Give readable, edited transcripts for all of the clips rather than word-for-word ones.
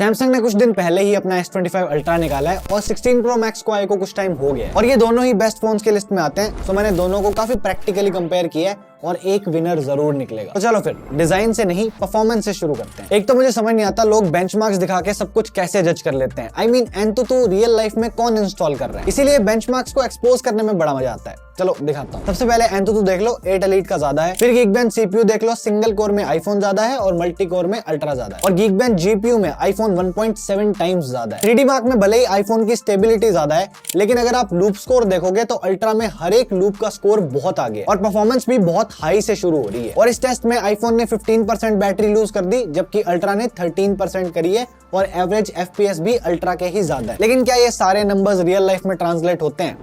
Samsung ने कुछ दिन पहले ही अपना S25 अल्ट्रा निकाला है और 16 Pro Max को आए को कुछ टाइम हो गया है और ये दोनों ही बेस्ट फोन्स के लिस्ट में आते हैं। तो मैंने दोनों को काफी प्रैक्टिकली कंपेयर किया है और एक विनर जरूर निकलेगा। तो चलो फिर डिजाइन से नहीं परफॉर्मेंस से शुरू करते हैं। एक तो मुझे समझ नहीं आता लोग बेंचमार्क्स दिखा के सब कुछ कैसे जज कर लेते हैं। आई मीन एंतुतु रियल लाइफ में कौन इंस्टॉल कर रहा है, इसीलिए बेंचमार्क्स को एक्सपोज करने में बड़ा मजा आता है। चलो दिखाता हूँ। सबसे पहले एंतुतु देख लो 8 एलीट का ज्यादा है। फिर गीकबेंच सीपीयू देख लो, सिंगल कोर में आईफोन ज्यादा है और मल्टी कोर में अल्ट्रा ज्यादा है। और गीकबेंच जीपीयू में आईफोन 1.7 टाइम्स ज्यादा है। 3D मार्क में भले ही आईफोन की स्टेबिलिटी ज्यादा है, लेकिन अगर आप लूप स्कोर देखोगे तो अल्ट्रा में हर एक लूप का स्कोर बहुत आगे है और परफॉर्मेंस भी बहुत हाई से शुरू हो रही है। और इस टेस्ट में आईफोन ने 15% बैटरी लूज कर दी, जबकि अल्ट्रा ने 13% करी है और एवरेज एफपीएस भी अल्ट्रा के ही ज्यादा है। लेकिन क्या ये सारे नंबर्स रियल लाइफ में ट्रांसलेट होते हैं?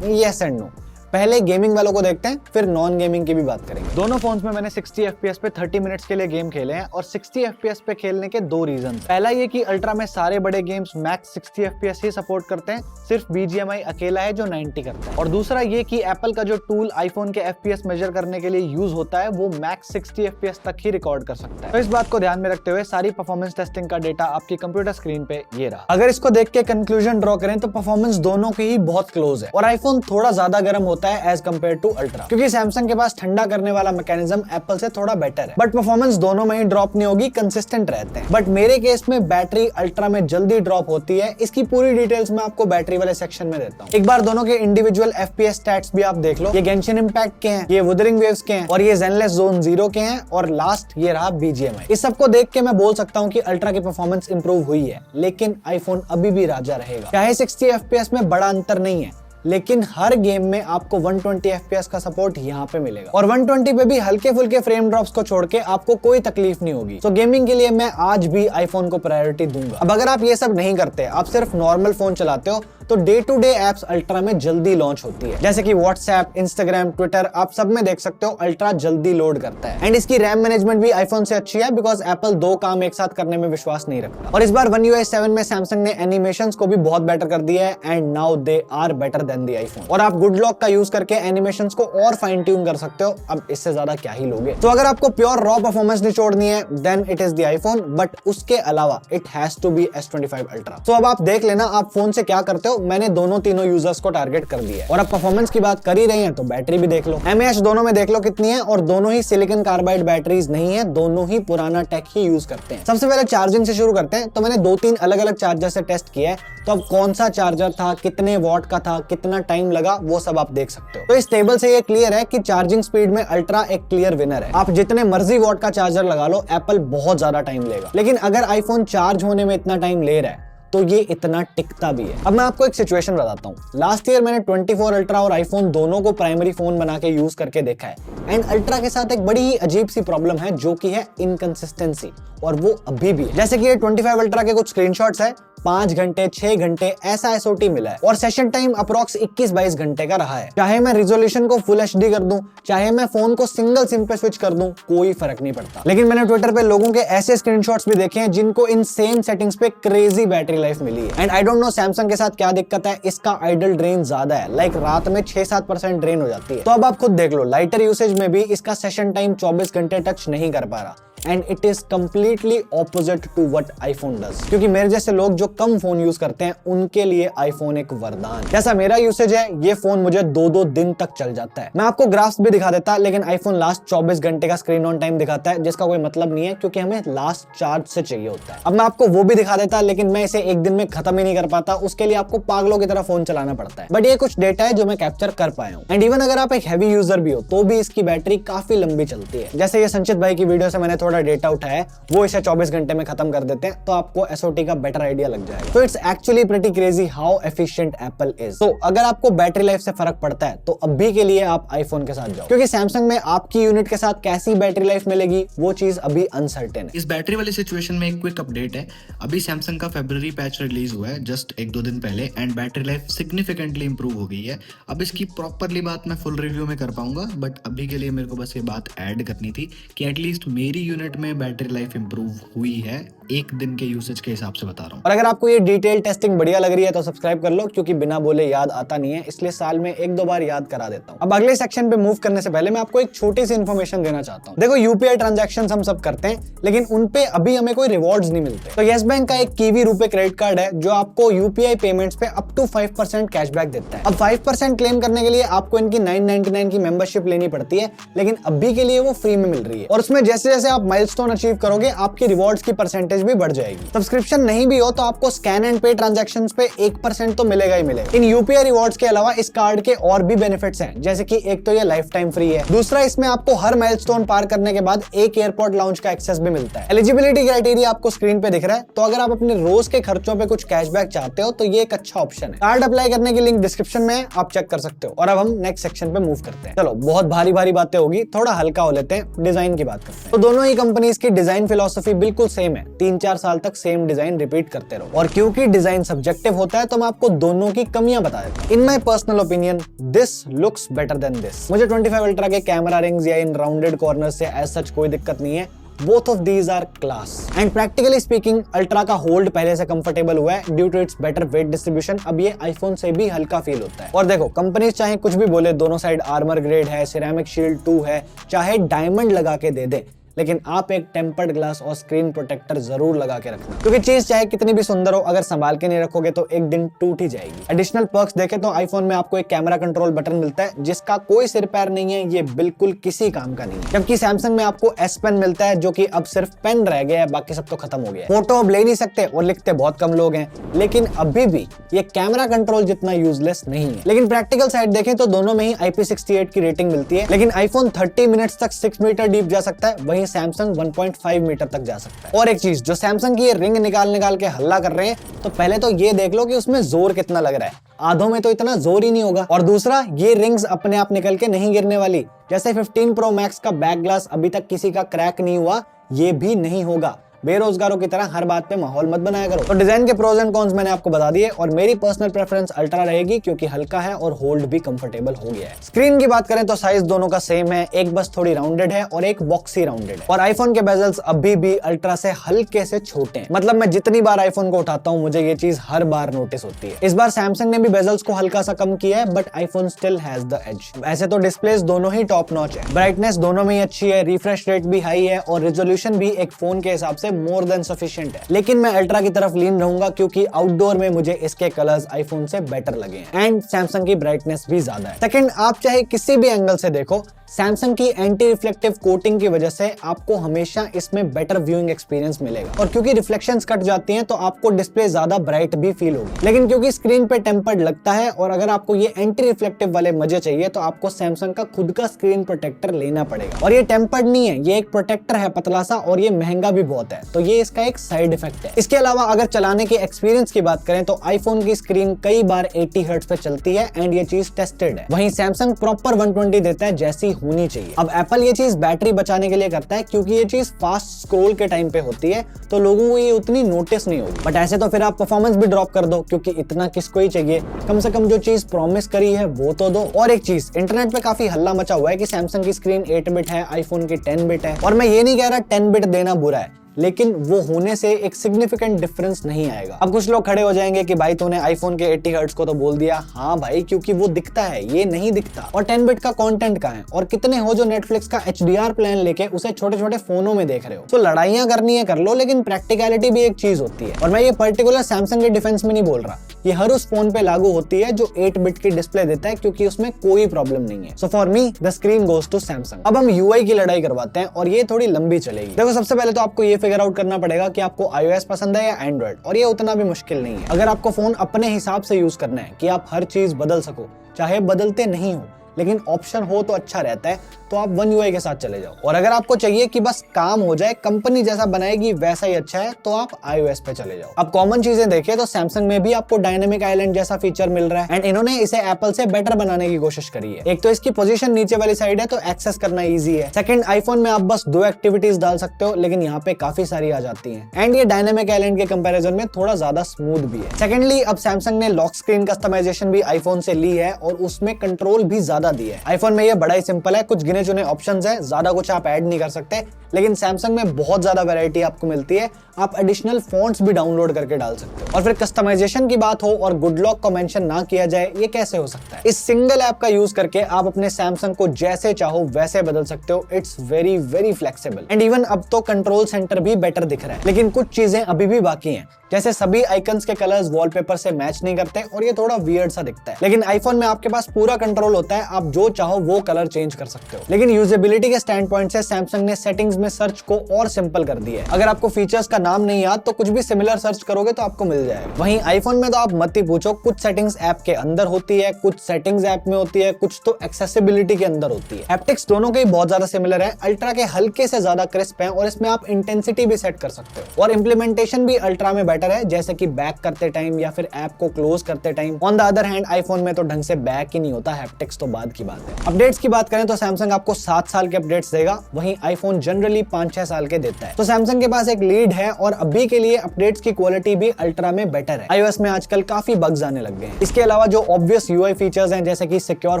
Yes and no. पहले गेमिंग वालों को देखते हैं, फिर नॉन गेमिंग की भी बात करेंगे। दोनों फोन्स में मैंने 60 FPS पे 30 मिनट्स के लिए गेम खेले हैं और 60 FPS पे खेलने के दो रीजन। पहला ये कि अल्ट्रा में सारे बड़े गेम्स मैक्स 60 FPS ही सपोर्ट करते हैं, सिर्फ BGMI अकेला है जो 90 करता है। और दूसरा ये कि एप्पल का जो टूल आईफोन के FPS मेजर करने के लिए यूज होता है वो मैक्स 60 FPS तक ही रिकॉर्ड कर सकता है। तो इस बात को ध्यान में रखते हुए सारी परफॉर्मेंस टेस्टिंग का डेटा आपकी कंप्यूटर स्क्रीन पे ये रहा। अगर इसको देख के कंक्लूजन ड्रॉ करें तो परफॉर्मेंस दोनों की ही बहुत क्लोज है और आईफोन थोड़ा ज्यादा गर्म होता है एज कम्पेयर टू अल्ट्रा, क्योंकि सैमसंग के पास ठंडा करने वाला मैकेनिज्म एप्पल से थोड़ा बेटर है। बट परफॉर्मेंस दोनों में ही ड्रॉप नहीं होगी, कंसिस्टेंट रहते हैं। बट मेरे केस में बैटरी अल्ट्रा में जल्दी ड्रॉप होती है। इसकी पूरी डिटेल्स मैं आपको बैटरी वाले सेक्शन में देता हूँ। एक बार दोनों के इंडिविजुअल FPS स्टैट्स भी आप देख लो। ये गेंशिन इम्पैक्ट के हैं, ये वुदरिंग वेव्स के हैं और ये ज़ेनलेस ज़ोन 0 के हैं और लास्ट ये रहा BGMI। इस सबको देख के मैं बोल सकता हूँ कि अल्ट्रा की परफॉर्मेंस इंप्रूव हुई है, लेकिन आईफोन अभी भी राजा रहेगा। चाहे 60 FPS में बड़ा अंतर नहीं है, लेकिन हर गेम में आपको 120 FPS का सपोर्ट यहाँ पे मिलेगा और 120 पे भी हल्के फुल्के फ्रेम ड्रॉप्स को छोड़ के आपको कोई तकलीफ नहीं होगी। तो गेमिंग के लिए मैं आज भी आईफोन को प्रायोरिटी दूंगा। अब अगर आप ये सब नहीं करते, आप सिर्फ नॉर्मल फोन चलाते हो, तो day to day apps ultra में जल्दी लॉन्च होती है। जैसे कि व्हाट्सएप, इंस्टाग्राम, ट्विटर, आप सब में देख सकते हो अल्ट्रा जल्दी लोड करता है। एंड इसकी रैम मैनेजमेंट भी आईफोन से अच्छी है, बिकॉज एप्पल दो काम एक साथ करने में विश्वास नहीं रखता। और इस बार One UI 7 में सैमसंग ने एनिमेशंस को भी बहुत बेटर कर दिया है and now they are better than the iPhone. और आप गुड लॉक का यूज करके एनिमेशंस को और फाइन ट्यून कर सकते हो। अब इससे ज्यादा क्या ही लोगे। तो अगर आपको प्योर रॉ परफॉर्मेंस निचोड़नी है, then it is the iPhone, but उसके अलावा it has to be S25 ultra. तो अब आप देख लेना आप फोन से क्या करते हो। मैंने दोनों यूजर्स को टारगेट कर दिया है। और अब परफॉर्मेंस की बात कर ही रही हैं तो बैटरी भी देख लो। mAh दोनों में देख लो कितनी है और दोनों ही सिलिकॉन कार्बाइड बैटरीज नहीं है, दोनों ही पुराना टेक ही यूज करते हैं। सबसे पहले चार्जिंग से शुरू करते हैं। तो मैंने 2-3 अलग अलग चार्जर से टेस्ट किया है, तो अब कौन सा चार्जर था, कितने वॉट का था, कितना टाइम लगा, वो सब आप देख सकते हो। तो इस टेबल से ये क्लियर है कि चार्जिंग स्पीड में अल्ट्रा एक क्लियर विनर है। आप जितने मर्जी वॉट का चार्जर लगा लो, एप्पल बहुत ज्यादा टाइम लेगा। लेकिन अगर आईफोन चार्ज होने में इतना टाइम ले रहा है तो ये इतना टिकता भी है। अब मैं आपको एक सिचुएशन बताता हूँ। लास्ट ईयर मैंने 24 अल्ट्रा और आईफोन दोनों को प्राइमरी फोन बना के यूज करके देखा है एंड अल्ट्रा के साथ एक बड़ी ही अजीब सी प्रॉब्लम है, जो कि है इनकंसिस्टेंसी, और वो अभी भी है। जैसे कि ये 25 अल्ट्रा के कुछ स्क्रीनशॉट्स है, 5 घंटे 6 घंटे ऐसा SOT मिला है और सेशन टाइम अप्रॉक्स 21-22 घंटे का रहा है। चाहे मैं रिजोल्यूशन को फुल HD कर दूं, चाहे मैं फोन को सिंगल सिम पे स्विच कर दूं, कोई फर्क नहीं पड़ता। लेकिन मैंने ट्विटर पे लोगों के ऐसे स्क्रीनशॉट्स भी देखे हैं जिनको इन सेम सेटिंग्स पे क्रेजी बैटरी लाइफ मिली है। And I don't know Samsung के साथ क्या दिक्कत है, इसका आइडल ड्रेन ज्यादा है, लाइक रात में 6-7% ड्रेन हो जाती है। तो अब आप खुद देख लो, लाइटर यूसेज में भी इसका सेशन टाइम 24 घंटे टच नहीं कर पा रहा and it is completely opposite to what iPhone does. क्योंकि मेरे जैसे लोग जो कम फोन यूज करते हैं, उनके लिए आईफोन एक वरदान। जैसा मेरा यूसेज है, ये फोन मुझे 2-2 दिन तक चल जाता है। मैं आपको ग्राफ्स भी दिखा देता, लेकिन आईफोन लास्ट 24 घंटे का स्क्रीन ऑन टाइम दिखाता है, जिसका कोई मतलब नहीं है, क्योंकि हमें लास्ट चार्ज से चाहिए होता है। अब मैं आपको वो भी दिखा देता, लेकिन मैं इसे एक दिन में खत्म ही नहीं कर पाता। उसके लिए आपको पागलों की तरह फोन चलाना पड़ता है। बट ये कुछ डेटा है जो मैं कैप्चर कर पाया हूँ। एंड इवन अगर आप एक हैवी यूजर भी हो, तो भी इसकी बैटरी काफी लंबी चलती है। जैसे ये संचित भाई की वीडियो से मैंने थोड़ा डेटा उठाया, वो इसे 24 घंटे में खत्म कर देते हैं, तो आपको SOT का बेटर आइडिया लग जाएगा। तो it's actually pretty crazy how efficient Apple is. तो अगर आपको बैटरी लाइफ से फर्क पड़ता है, तो अभी के लिए आप आईफोन के साथ जाओ, क्योंकि सैमसंग में आपकी यूनिट के साथ कैसी बैटरी लाइफ मिलेगी वो चीज अभी अनसर्टेन है। इस बैटरी वाली सिचुएशन में एक क्विक अपडेट है। अभी सैमसंग का February पैच रिलीज हुआ है जस्ट 1-2 दिन पहले and battery life significantly improve हो गई है। अब इसकी प्रॉपरली बात मैं फुल रिव्यू में कर पाऊंगा, बट अभी के लिए मेरे को बस ये बात ऐड करनी थी कि एटलीस्ट मेरी यूनिट में बैटरी लाइफ इंप्रूव हुई है एक दिन के यूसेज के हिसाब से बता रहा हूँ। और अगर आपको ये डिटेल टेस्टिंग बढ़िया लग रही है तो सब्सक्राइब कर लो, क्योंकि बिना बोले याद आता नहीं है, इसलिए साल में 1-2 बार याद करा देता हूँ। अब अगले सेक्शन पे मूव करने से पहले मैं आपको एक छोटी सी इन्फॉर्मेशन देना चाहता हूँ। देखो, यूपीआई ट्रांजैक्शंस हम सब करते हैं, लेकिन उन पे अभी हमें कोई रिवॉर्ड्स नहीं मिलते। तो येस बैंक का एक कीवी रुपे क्रेडिट कार्ड है जो आपको यूपीआई पेमेंट्स पे अप टू 5% कैशबैक देता है। अब 5% क्लेम करने के लिए आपको इनकी 999 की मेंबरशिप लेनी पड़ती है, लेकिन अभी के लिए वो फ्री में मिल रही है। और उसमें जैसे जैसे आप माइलस्टोन अचीव करोगे, आपकी रिवॉर्ड्स की परसेंटेज भी बढ़ जाएगी। सब्सक्रिप्शन नहीं भी हो तो आपको स्कैन एंड पे ट्रांजैक्शंस पे 1% तो मिलेगा ही मिलेगा। इन यूपीआई रिवॉर्ड्स के अलावा इस कार्ड के और भी बेनिफिट्स हैं, जैसे कि एक तो ये लाइफ टाइम फ्री है, दूसरा इसमें आपको हर माइलस्टोन पार करने के बाद एक एयरपोर्ट लाउंज का एक्सेस भी मिलता है। एलिजिबिलिटी क्राइटेरिया आपको स्क्रीन पे दिख रहा है, तो अगर आप अपने रोज के खर्चों पे कुछ कैशबैक चाहते हो तो ये एक अच्छा ऑप्शन है। कार्ड अप्लाई करने की लिंक डिस्क्रिप्शन में है, आप चेक कर सकते हो। और अब हम नेक्स्ट सेक्शन पे मूव करते हैं। चलो, बहुत भारी भारी बातें होगी, थोड़ा हल्का हो लेते हैं, डिजाइन की बात करते हैं। तो दोनों ही कंपनीज की डिजाइन फिलॉसफी बिल्कुल सेम है, 3-4 साल तक सेम डिजाइन रिपीट करते रहो। और क्योंकि डिजाइन सब्जेक्टिव होता है तो मैं आपको दोनों की कमियां बता देता हूं। In my personal opinion, this looks better than this. मुझे 25 अल्ट्रा के कैमरा रिंग्स या इन राउंडेड कॉर्नर से एज सच कोई दिक्कत नहीं है। Both of these are class. And practically speaking, ultra का होल्ड पहले से कंफर्टेबल हुआ है due to its better weight distribution. अब ये आईफोन से भी हल्का फील होता है। और देखो, कंपनीज चाहे कुछ भी बोले, दोनों साइड आर्मर ग्रेड है, सिरेमिक शील्ड 2 है, चाहे डायमंड लगा के दे दे, लेकिन आप एक टेम्पर्ड ग्लास और स्क्रीन प्रोटेक्टर जरूर लगा के रखना, क्योंकि चीज चाहे कितनी भी सुंदर हो, अगर संभाल के नहीं रखोगे तो एक दिन टूट ही जाएगी। एडिशनल पर्क्स देखें तो आईफोन में आपको एक कैमरा कंट्रोल बटन मिलता है, जिसका कोई सिर पैर नहीं है, ये बिल्कुल किसी काम का नहीं है। जबकि सैमसंग में आपको S पेन मिलता है, जो कि अब सिर्फ पेन रह गया है, बाकी सब तो खत्म हो गया है। फोटो अब ले नहीं सकते और लिखते बहुत कम लोग हैं, लेकिन अभी भी ये कैमरा कंट्रोल जितना यूजलेस नहीं है। लेकिन प्रैक्टिकल साइड देखें तो दोनों में ही IP68 की रेटिंग मिलती है। लेकिन आईफोन 30 मिनट्स तक 6 मीटर डीप जा सकता है, वहीं सैमसंग 1.5 मीटर तक जा सकता है। और एक चीज, जो सैमसंग की ये रिंग निकाल के हल्ला कर रहे हैं, तो पहले तो ये देख लो कि उसमें जोर कितना लग रहा है। आधों में तो इतना जोर ही नहीं होगा। और दूसरा, ये रिंग्स अपने आप निकल के नहीं गिरने वाली। जैसे 15 प्रो मैक्स का बैक ग्लास अभी तक किसी का क्रैक नहीं हुआ, ये भी नहीं होगा। बेरोजगारों की तरह हर बात पे माहौल मत बनाया करो। तो डिजाइन के प्रोज एंड कॉन्स मैंने आपको बता दिए, और मेरी पर्सनल प्रेफरेंस अल्ट्रा रहेगी, क्योंकि हल्का है और होल्ड भी कंफर्टेबल हो गया है। स्क्रीन की बात करें तो साइज दोनों का सेम है, एक बस थोड़ी राउंडेड है और एक बॉक्सी राउंडेड है। और आईफोन के बेजल्स अभी भी अल्ट्रा से हल्के से छोटे हैं। मतलब मैं जितनी बार आईफोन को उठाता हूँ, मुझे ये चीज हर बार नोटिस होती है। इस बार सैमसंग ने भी बेजल्स को हल्का सा कम किया है, but iPhone still has the edge. ऐसे तो डिस्प्लेस दोनों ही टॉप नॉच है, ब्राइटनेस दोनों में ही अच्छी है, रिफ्रेश रेट भी हाई है, और रेजोल्यूशन भी एक फोन के हिसाब से मोर देन सफिशिएंट है। लेकिन मैं अल्ट्रा की तरफ लीन रहूंगा, क्योंकि आउटडोर में मुझे इसके कलर्स आईफोन से बेटर लगे हैं, एंड सैमसंग की ब्राइटनेस भी ज्यादा है। सेकंड, आप चाहे किसी भी एंगल से देखो, सैमसंग की एंटी रिफ्लेक्टिव कोटिंग की वजह से आपको हमेशा इसमें बेटर व्यूइंग एक्सपीरियंस मिलेगा। और क्योंकि रिफ्लेक्शंस कट जाती हैं, तो आपको डिस्प्ले ज्यादा ब्राइट भी फील होगी। लेकिन क्योंकि स्क्रीन पे टेम्पर्ड लगता है, और अगर आपको ये एंटी रिफ्लेक्टिव वाले मजे चाहिए, तो आपको सैमसंग का खुद का स्क्रीन प्रोटेक्टर लेना पड़ेगा। और ये टेम्पर्ड नहीं है, ये एक प्रोटेक्टर है पतला सा, और ये महंगा भी बहुत है, तो ये इसका एक साइड इफेक्ट है। इसके अलावा अगर चलाने के एक्सपीरियंस की बात करें तो आईफोन की स्क्रीन कई बार 80 हर्ट्ज पे चलती है, एंड ये चीज टेस्टेड है। वहीं सैमसंग प्रॉपर 120 देता है, जैसी होनी चाहिए। अब एप्पल ये चीज बैटरी बचाने के लिए करता है, क्योंकि ये चीज फास्ट स्क्रॉल के टाइम पे होती है, तो लोगों को ये उतनी नोटिस नहीं होगी। बट ऐसे तो फिर आप परफॉर्मेंस भी ड्रॉप कर दो, क्योंकि इतना किसको ही चाहिए। कम से कम जो चीज प्रॉमिस करी है वो तो दो। और एक चीज, इंटरनेट पे काफी हल्ला मचा हुआ है कि सैमसंग की स्क्रीन 8 बिट है, आईफोन की 10 बिट है। और मैं ये नहीं कह रहा 10 बिट देना बुरा है, लेकिन वो होने से एक सिग्निफिकेंट डिफरेंस नहीं आएगा। अब कुछ लोग खड़े हो जाएंगे कि भाई तूने आईफोन के 80 हर्ट्ज को तो बोल दिया। हाँ भाई, क्योंकि वो दिखता है, ये नहीं दिखता। और 10 बिट का कंटेंट कहाँ है? और कितने हो जो नेटफ्लिक्स का HDR प्लान लेके उसे छोटे छोटे फोनों में देख रहे हो? तो लड़ाइयां करनी है कर लो, लेकिन प्रैक्टिकलिटी भी एक चीज होती है। और मैं ये पर्टिकुलर सैमसंग के डिफेंस में नहीं बोल रहा, ये हर उस फोन पे लागू होती है जो 8 बिट की डिस्प्ले देता है, क्योंकि उसमें कोई प्रॉब्लम नहीं है। So for me the screen goes to Samsung. अब हम UI की लड़ाई करवाते हैं, और ये थोड़ी लंबी चलेगी। देखो, सबसे पहले तो आपको ये फिगर आउट करना पड़ेगा कि आपको iOS पसंद है या एंड्रॉइड, और ये उतना भी मुश्किल नहीं है। अगर आपको फोन अपने हिसाब से यूज करना है कि आप हर चीज बदल सको, चाहे बदलते नहीं हो, लेकिन ऑप्शन हो तो अच्छा रहता है, तो आप One UI के साथ चले जाओ। और अगर आपको चाहिए कि बस काम हो जाए, कंपनी जैसा बनाएगी वैसा ही अच्छा है, तो आप iOS पे चले जाओ। अब कॉमन चीजें देखें तो सैमसंग में भी आपको डायनेमिक आइलैंड जैसा फीचर मिल रहा है, एंड इन्होंने इसे एप्पल से बेटर बनाने की कोशिश करी है। एक तो इसकी पोजीशन नीचे वाली साइड है, तो एक्सेस करना ईजी है। सेकंड, आईफोन में आप बस 2 एक्टिविटीज डाल सकते हो, लेकिन यहाँ पे काफी सारी आ जाती है, एंड ये डायनेमिक आइलैंड के कंपेरिजन में थोड़ा ज्यादा स्मूथ भी है। सेकेंडली, अब सैमसंग ने लॉक स्क्रीन कस्टमाइजेशन भी आईफोन से ली है, और उसमें कंट्रोल भी ज्यादा ज्यादा दी है। आईफोन में ये बड़ा ही सिंपल है, कुछ गिने चुने ऑप्शंस है, ज्यादा कुछ आप ऐड नहीं कर सकते। लेकिन सैमसंग में बहुत ज्यादा वैरायटी आपको मिलती है, आप एडिशनल फॉन्ट्स भी डाउनलोड करके डाल सकते हो। और फिर कस्टमाइजेशन की बात हो और गुड लॉक को मेंशन ना किया जाए, ये कैसे हो सकता है? इस सिंगल ऐप का यूज करके आप अपने सैमसंग को जैसे चाहो वैसे बदल सकते हो। It's very very flexible and even अब तो कंट्रोल सेंटर भी बेटर दिख रहा है। लेकिन कुछ चीजें अभी भी बाकी हैं, जैसे सभी आइकन्स के कलर्स वॉलपेपर से मैच नहीं करते और ये थोड़ा वियर्ड सा दिखता है। लेकिन आईफोन में आपके पास पूरा कंट्रोल होता है, आप जो चाहो वो कलर चेंज कर सकते हो। लेकिन यूजेबिलिटी के स्टैंड पॉइंट से सैमसंग ने सेटिंग्स में सर्च को और सिंपल कर दिया है। अगर आपको फीचर्स का नाम नहीं याद तो कुछ भी सिमिलर सर्च करोगे तो आपको मिल जाएगा। वहीं आईफोन में तो आप मत ही पूछो, कुछ सेटिंग्स ऐप के अंदर होती है, कुछ सेटिंग्स ऐप में होती है, कुछ तो एक्सेसिबिलिटी के अंदर होती है। हैप्टिक्स दोनों के बहुत ज्यादा सिमिलर है, अल्ट्रा के हल्के से ज्यादा क्रिस्प है और इसमें आप इंटेंसिटी भी सेट कर सकते हो। और इंप्लीमेंटेशन भी अल्ट्रा में बेटर है, जैसे कि बैक करते टाइम या फिर ऐप को क्लोज करते time. On the other hand iPhone में तो ढंग से बैक ही नहीं होता, हैप्टिक्स तो बाद की बात है। अपडेट्स की बात करें तो सैमसंग आपको 7 साल के अपडेट्स देगा, वहीं आईफोन जनरली 5-6 साल के देता है। तो सैमसंग के पास एक लीड है और अभी के लिए अपडेट्स की क्वालिटी भी अल्ट्रा में बेटर है। iOS में आजकल काफी बग्स आने लग गए हैं। इसके अलावा जो ऑब्वियस यूआई फीचर्स हैं जैसे कि सिक्योर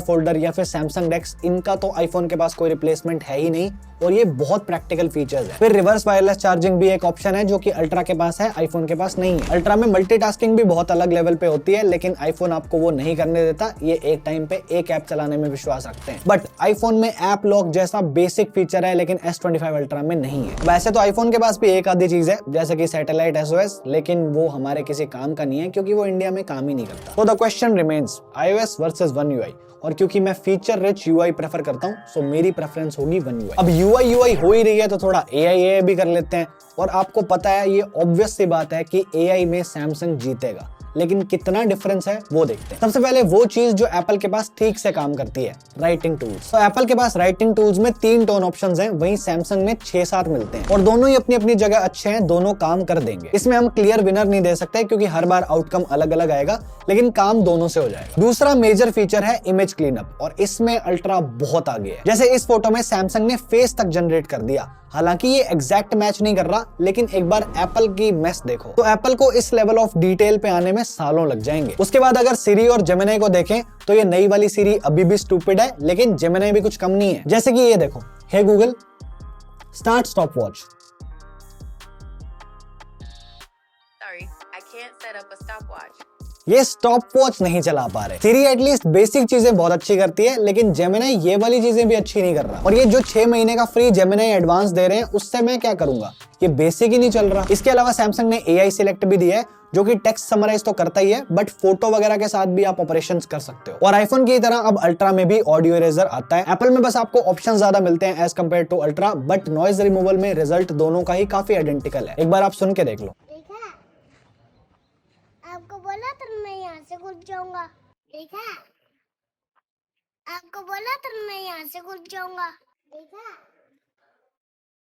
फोल्डर या फिर सैमसंग डेस्क, इनका तो आईफोन के पास कोई रिप्लेसमेंट है ही नहीं और ये बहुत प्रैक्टिकल फीचर्स है। फिर रिवर्स वायरलेस चार्जिंग भी एक ऑप्शन है जो कि अल्ट्रा के पास है, आईफोन के पास नहीं है। अल्ट्रा में मल्टीटास्किंग भी बहुत अलग लेवल पे होती है, लेकिन आईफोन आपको वो नहीं करने देता। ये एक टाइम पे एक ऐप चलाने में विश्वास रखते हैं। बट आईफोन में ऐप लॉक जैसा बेसिक फीचर है, लेकिन S25 अल्ट्रा में नहीं है। वैसे तो आईफोन के पास भी एक आधी चीज है जैसे कि सैटेलाइट SOS, लेकिन वो हमारे किसी काम का नहीं है क्योंकि वो इंडिया में काम ही नहीं करता। तो the question remains iOS versus One UI, और क्योंकि मैं फीचर रिच UI प्रेफर करता हूं, सो मेरी प्रेफरेंस होगी One UI। अब UI हो ही रही है तो थोड़ा AI भी कर लेते हैं। और आपको पता है ये ऑब्वियस सी बात है कि AI में सैमसंग जीतेगा, लेकिन कितना डिफरेंस है वो देखते हैं। सबसे पहले वो चीज जो एप्पल के पास ठीक से काम करती है, राइटिंग टूल्स। तो एप्पल के पास राइटिंग टूल्स में 3 टोन ऑप्शंस हैं, वहीं सैमसंग में 6-7 मिलते हैं और दोनों ही अपनी अपनी जगह अच्छे हैं, दोनों काम कर देंगे। इसमें हम क्लियर विनर नहीं दे सकते क्योंकि हर बार आउटकम अलग अलग आएगा, लेकिन काम दोनों से हो जाएगा। दूसरा मेजर फीचर है इमेज क्लीनअप, और इसमें अल्ट्रा बहुत आगे है। जैसे इस फोटो में सैमसंग ने फेस तक जनरेट कर दिया, हालांकि ये एग्जैक्ट मैच नहीं कर रहा, लेकिन एक बार एप्पल की मेस देखो तो एप्पल को इस लेवल ऑफ डिटेल पे आने में सालों लग जाएंगे। उसके बाद अगर सिरी और जेमिनी को देखें तो ये नई वाली सिरी अभी भी स्टूपिड है, लेकिन जेमिनी भी कुछ कम नहीं है। जैसे कि ये देखो, hey Google start stopwatch. Sorry, I can't set up a stopwatch. ये स्टॉपवॉच नहीं चला पा रहे। सिरी एटलीस्ट बेसिक चीजें बहुत अच्छी करती है, लेकिन जेमिनी ये वाली चीजें भी अच्छी नहीं कर रहा। और ये जो 6 महीने का फ्री जेमिनी एडवांस दे रहे हैं उससे मैं क्या करूंगा, ये बेसिक ही नहीं चल रहा। इसके अलावा सैमसंग ने AI सिलेक्ट भी दिया है जो कि टेक्स्ट समराइज तो करता ही है, बट फोटो वगैरह के साथ भी आप ऑपरेशंस कर सकते हो। और आईफोन की तरह अब अल्ट्रा में भी ऑडियो इरेजर आता है। एप्पल में बस आपको ऑप्शन ज्यादा मिलते हैं as compare to ultra, but noise removal में रिजल्ट दोनों का ही काफी आइडेंटिकल है। एक बार आप सुन के देख लो। आपको बोला था मैं यहाँ से घुस जाऊंगा, देखा? आपको बोला था मैं यहाँ से घुस जाऊंगा, देखा?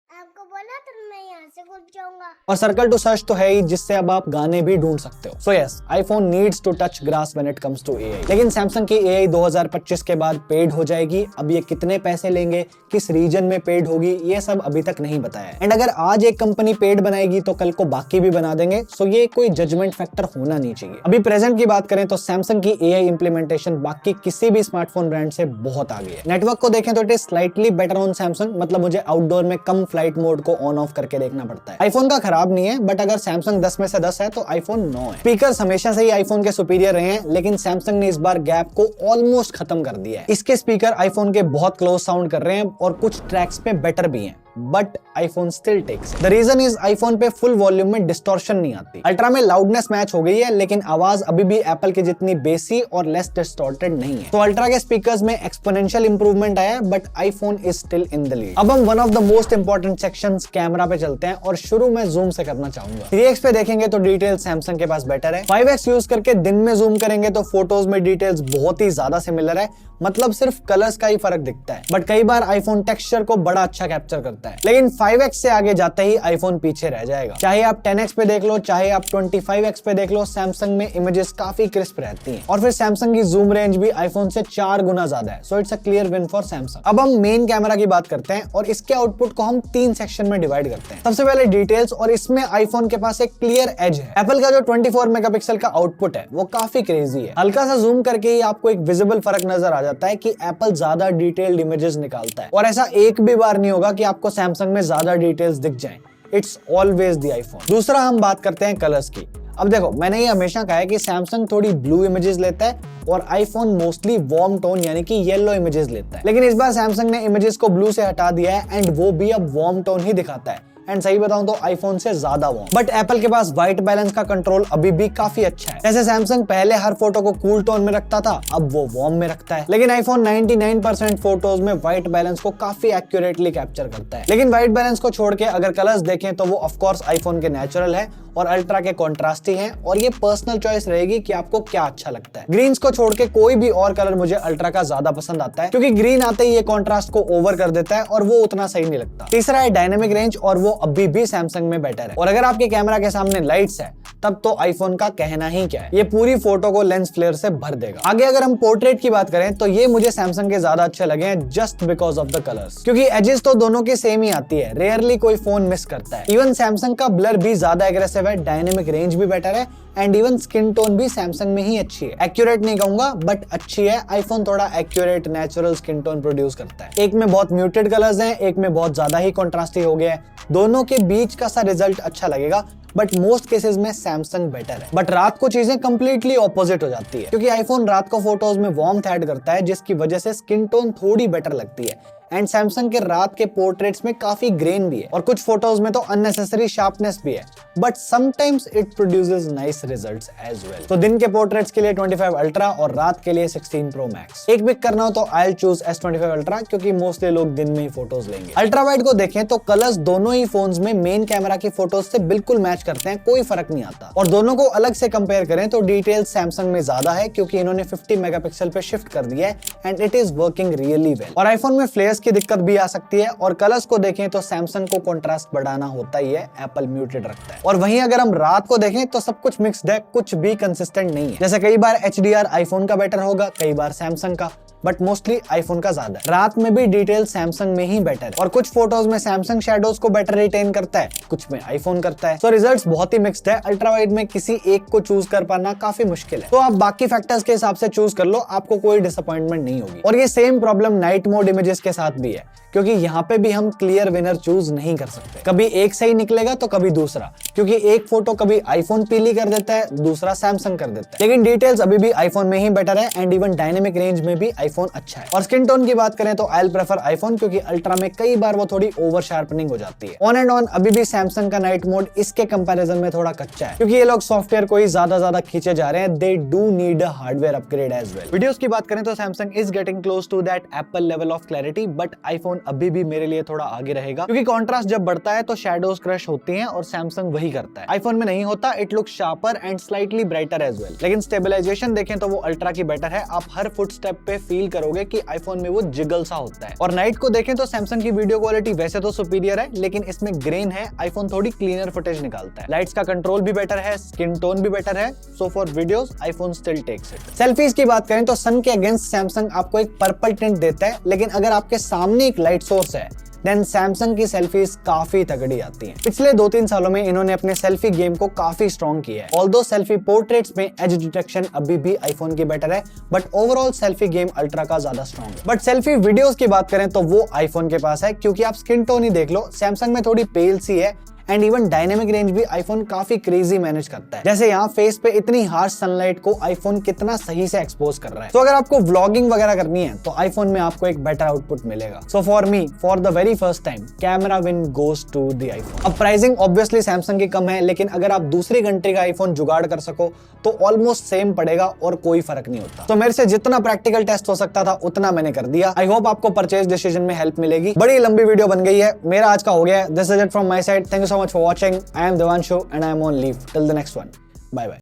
आपको बोला था मैं यहाँ से घुस जाऊंगा। और सर्कल टू सर्च तो है ही, जिससे अब आप गाने भी ढूंढ सकते हो। So yes, iPhone needs to touch grass when it comes to AI। लेकिन सैमसंग की AI 2025 के बाद पेड हो जाएगी। अब ये कितने पैसे लेंगे, किस रीजन में पेड होगी, ये सब अभी तक नहीं बताया है। एंड अगर आज एक कंपनी पेड बनाएगी तो कल को बाकी भी बना देंगे, सो ये कोई जजमेंट फैक्टर होना नहीं चाहिए। अभी प्रेजेंट की बात करें तो सैमसंग की AI इंप्लीमेंटेशन बाकी किसी भी स्मार्टफोन ब्रांड से बहुत आगे है। नेटवर्क को देखें तो it is slightly better on Samsung, मतलब मुझे आउटडोर में कम फ्लाइट मोड को ऑन ऑफ करके देखना पड़ता है। आईफोन का खराब नहीं है, बट अगर सैमसंग 10 में से 10 है तो आईफोन 9 है। स्पीकर्स हमेशा से ही आईफोन के सुपीरियर रहे हैं, लेकिन सैमसंग ने इस बार गैप को ऑलमोस्ट खत्म कर दिया है। इसके स्पीकर आईफोन के बहुत क्लोज साउंड कर रहे हैं और कुछ ट्रैक्स पे बेटर भी हैं, but iPhone still takes. The reason is iPhone पे फुल वॉल्यूम में डिस्टॉर्शन नहीं आती। अल्ट्रा में लाउडनेस मैच हो गई है, लेकिन आवाज अभी भी एप्पल की जितनी बेसी और लेस डिस्टॉर्टेड नहीं है। तो अल्ट्रा के स्पीकर्स में एक्सपोनेंशियल इंप्रूवमेंट आया है, but iPhone is still in the lead. अब हम one of the most important sections camera पे चलते हैं और शुरू में जूम से करना चाहूंगा। 3x पे देखेंगे तो डिटेल सैमसंग के पास बेटर है। 5x यूज करके दिन में जूम करेंगे तो फोटोज में डिटेल्स बहुत ही ज्यादा सिमिलर है, मतलब सिर्फ कलर्स का ही फर्क दिखता है। बट कई बार आईफोन टेक्सचर को बड़ा अच्छा कैप्चर करता करता है, लेकिन 5x से आगे जाते ही आईफोन पीछे रह जाएगा। चाहे आप 10x पे देख लो, चाहे आप 25x पे देख लो, सैमसंग में इमेजेस काफी क्रिस्प रहती हैं। और फिर सैमसंग की जूम रेंज भी आईफोन से 4 गुना ज्यादा है। So it's a clear win for Samsung. अब हम मेन कैमरा की बात करते हैं और इसके आउटपुट को हम 3 सेक्शन में डिवाइड करते हैं। सबसे पहले डिटेल्स, और इसमें आईफोन के पास एक क्लियर एज है। एप्पल का जो 24 मेगापिक्सल का आउटपुट है वो काफी क्रेजी है। हल्का सा जूम करके ही आपको एक विजिबल फर्क नजर आ जाता है कि एप्पल ज्यादा डिटेल्ड इमेजेस निकालता है, और ऐसा एक भी बार नहीं होगा कि आपको सैमसंग में ज्यादा डिटेल्स दिख जाएं। It's always the iPhone. दूसरा हम बात करते हैं कलर्स की। अब देखो, मैंने ये हमेशा कहा है कि सैमसंग थोड़ी ब्लू इमेजेस लेता है और आईफोन मोस्टली वार्म टोन यानी कि येलो इमेजेस लेता है। लेकिन इस बार सैमसंग ने इमेजेस को ब्लू से हटा दिया है एंड वो भी अब वार्म टोन ही दिखाता है। एंड सही बताऊं तो आईफोन से ज्यादा वार्म। बट एप्पल के पास व्हाइट बैलेंस का कंट्रोल अभी भी काफी अच्छा है। जैसे सैमसंग पहले हर फोटो को कूल टोन में रखता था, अब वो वार्म में रखता है। लेकिन आईफोन 99% फोटोज में व्हाइट बैलेंस को काफी एक्यूरेटली कैप्चर करता है। लेकिन व्हाइट बैलेंस को छोड़ के अगर कलर्स देखें तो वो ऑफकोर्स आईफोन के नेचुरल है और अल्ट्रा के कॉन्ट्रास्टी हैं, और ये पर्सनल चॉइस रहेगी कि आपको क्या अच्छा लगता है। ग्रीन्स को छोड़ के कोई भी और कलर मुझे अल्ट्रा का ज्यादा पसंद आता है, क्योंकि ग्रीन आते ही ये कॉन्ट्रास्ट को ओवर कर देता है और वो उतना सही नहीं लगता। तीसरा है डायनेमिक रेंज, और वो अभी भी सैमसंग में बेटर है। और अगर आपके कैमरा के सामने लाइट्स है तब तो आईफोन का कहना ही क्या है, ये पूरी फोटो को लेंस फ्लेयर से भर देगा। आगे अगर हम पोर्ट्रेट की बात करें तो ये मुझे सैमसंग के ज्यादा अच्छे लगे हैं, just because of the colours, क्योंकि एजेस तो दोनों की सेम ही आती है। रेयरली कोई फोन मिस करता है। इवन सैमसंग का ब्लर भी ज्यादा एग्रेसिव है, डायनेमिक रेंज भी बेटर है, एंड इवन स्किन टोन भी सैमसंग में ही अच्छी है। एक्यूरेट नहीं कहूंगा बट अच्छी है। आईफोन थोड़ा accurate natural skin tone produce करता है। एक में बहुत म्यूटेड कलर्स हैं, एक में बहुत ज्यादा ही कॉन्ट्रास्टी हो गया है। दोनों के बीच का सा रिजल्ट अच्छा लगेगा, बट मोस्ट केसेस में सैमसंग बेटर है। बट रात को चीजें कंप्लीटली ऑपोजिट हो जाती है, क्योंकि आईफोन रात को फोटोज में वार्मथ ऐड करता है, जिसकी वजह से स्किन टोन थोड़ी बेटर लगती है। एंड सैमसंग के रात के पोर्ट्रेट्स में काफी ग्रेन भी है, और कुछ फोटोज में तो अननेसेसरी शार्पनेस भी है, but sometimes it produces nice results as well. तो दिन के पोर्ट्रेट्स के लिए 25 अल्ट्रा और रात के लिए 16 प्रो मैक्स। एक पिक करना हो तो आई चूज S25 अल्ट्रा, क्योंकि मोस्टली लोग दिन में ही फोटोज लेंगे। अल्ट्रा वाइड को देखें तो कलर्स दोनों ही फोन्स में मेन कैमरा की फोटोज से बिल्कुल मैच करते हैं, कोई फर्क नहीं आता। और दोनों को अलग से कंपेयर करें तो डिटेल्स सैमसंग में ज्यादा है, क्योंकि इन्होंने 50 मेगापिक्सल पे शिफ्ट कर दिया है and it is working really well. और आईफोन में फ्लेयर्स की दिक्कत भी आ सकती है, और कलर्स को देखें तो सैमसंग को कंट्रास्ट बढ़ाना होता ही है, एप्पल म्यूटेड रखता है। और वहीं अगर हम रात को देखें तो सब कुछ मिक्स्ड है, कुछ भी कंसिस्टेंट नहीं है। जैसे कई बार HDR आईफोन का बेटर होगा, कई बार सैमसंग का, बट मोस्टली आईफोन का ज्यादा है। रात में भी डिटेल सैमसंग में ही बेटर है, और कुछ फोटोज में सैमसंग शैडोज को बेटर रिटेन करता है, कुछ में आईफोन करता है। सो रिजल्ट्स बहुत ही मिक्स्ड है। अल्ट्रा वाइड में किसी एक को चूज कर पाना काफी मुश्किल है, तो आप बाकी फैक्टर्स के हिसाब से चूज कर लो, आपको कोई डिसअपॉइंटमेंट नहीं होगी। और ये same problem night mode images के साथ भी है, क्योंकि यहाँ पे भी हम क्लियर विनर चूज नहीं कर सकते। कभी एक सही निकलेगा तो कभी दूसरा, क्योंकि एक फोटो कभी आईफोन पीली कर देता है, दूसरा सैमसंग कर देता है। लेकिन डिटेल्स अभी भी आईफोन में ही बेटर है, एंड इवन डायनेमिक रेंज में भी आईफोन अच्छा है। और स्किन टोन की बात करें तो आई प्रेफर आईफोन, क्योंकि अल्ट्रा में कई बार वो थोड़ी ओवर शार्पनिंग हो जाती है। ऑन एंड ऑन अभी भी सैमसंग का नाइट मोड इसके कंपैरिजन में थोड़ा कच्चा है, क्योंकि ये लोग सॉफ्टवेयर को ही ज्यादा खींचे जा रहे हैं। They do need a hardware upgrade as well. Videos की बात करें तो Samsung is getting close to that Apple level of clarity, but iPhone अभी भी मेरे लिए थोड़ा आगे रहेगा, क्योंकि कॉन्ट्रास्ट जब बढ़ता है तो शैडोज क्रश होती हैं, और सैमसंग वही करता है। आईफोन में नहीं होता, it looks sharper and slightly brighter as well. लेकिन स्टेबलाइजेशन देखें तो वो अल्ट्रा की बेटर है। आप हर फुटस्टेप पे फील करोगे कि आईफोन में वो जिगल सा होता है। और नाइट को देखें तो सैमसंग की वीडियो क्वालिटी वैसे तो सुपीरियर है, लेकिन इसमें ग्रेन है, आईफोन थोड़ी क्लीनर फुटेज निकालता है। लाइट्स का कंट्रोल भी बेटर है, स्किन टोन भी बेटर है, so for videos iPhone still takes it. Selfies की बात करें तो सन के अगेंस्ट सैमसंग आपको एक पर्पल टिंट देता है, लेकिन अगर आपके सामने एक लाइट सोर्स है देन सैमसंग की सेल्फीज काफी तगड़ी आती हैं। पिछले 2-3 सालों में इन्होंने अपने सेल्फी गेम को काफी स्ट्रॉन्ग किया है। ऑल्दो सेल्फी पोर्ट्रेट्स में एज डिटेक्शन अभी भी आईफोन की बेटर है, but overall selfie game ultra का ज्यादा स्ट्रॉन्ग है। बट सेल्फी वीडियोस की बात करें तो वो आईफोन के पास है, क्योंकि आप स्किन टोन ही देख लो, सैमसंग में थोड़ी पेल सी है, एंड इवन डायनेमिक रेंज भी आईफोन काफी क्रेजी मैनेज करता है। जैसे यहाँ फेस पे इतनी हार्श सनलाइट को आईफोन कितना सही से एक्सपोज कर रहा है। तो अगर आपको व्लॉगिंग वगैरह करनी है तो आईफोन में आपको एक बेटर आउटपुट मिलेगा। So for me, for the very first time, camera win goes to the iPhone. अब प्राइसिंग ऑब्वियसली सैमसंग की कम है, लेकिन अगर आप दूसरी कंट्री का आईफोन जुगाड़ कर सको तो ऑलमोस्ट सेम पड़ेगा और कोई फर्क नहीं होता। तो मेरे से जितना प्रैक्टिकल टेस्ट हो सकता था उतना मैंने कर दिया। आई होप आपको परचेज डिसीजन में हेल्प मिलेगी। बड़ी लंबी वीडियो बन गई है, मेरा आज का हो गया है। This is it from my side. Thank you so much for watching. I am Devanshu and I am on leave. Till the next one. Bye bye.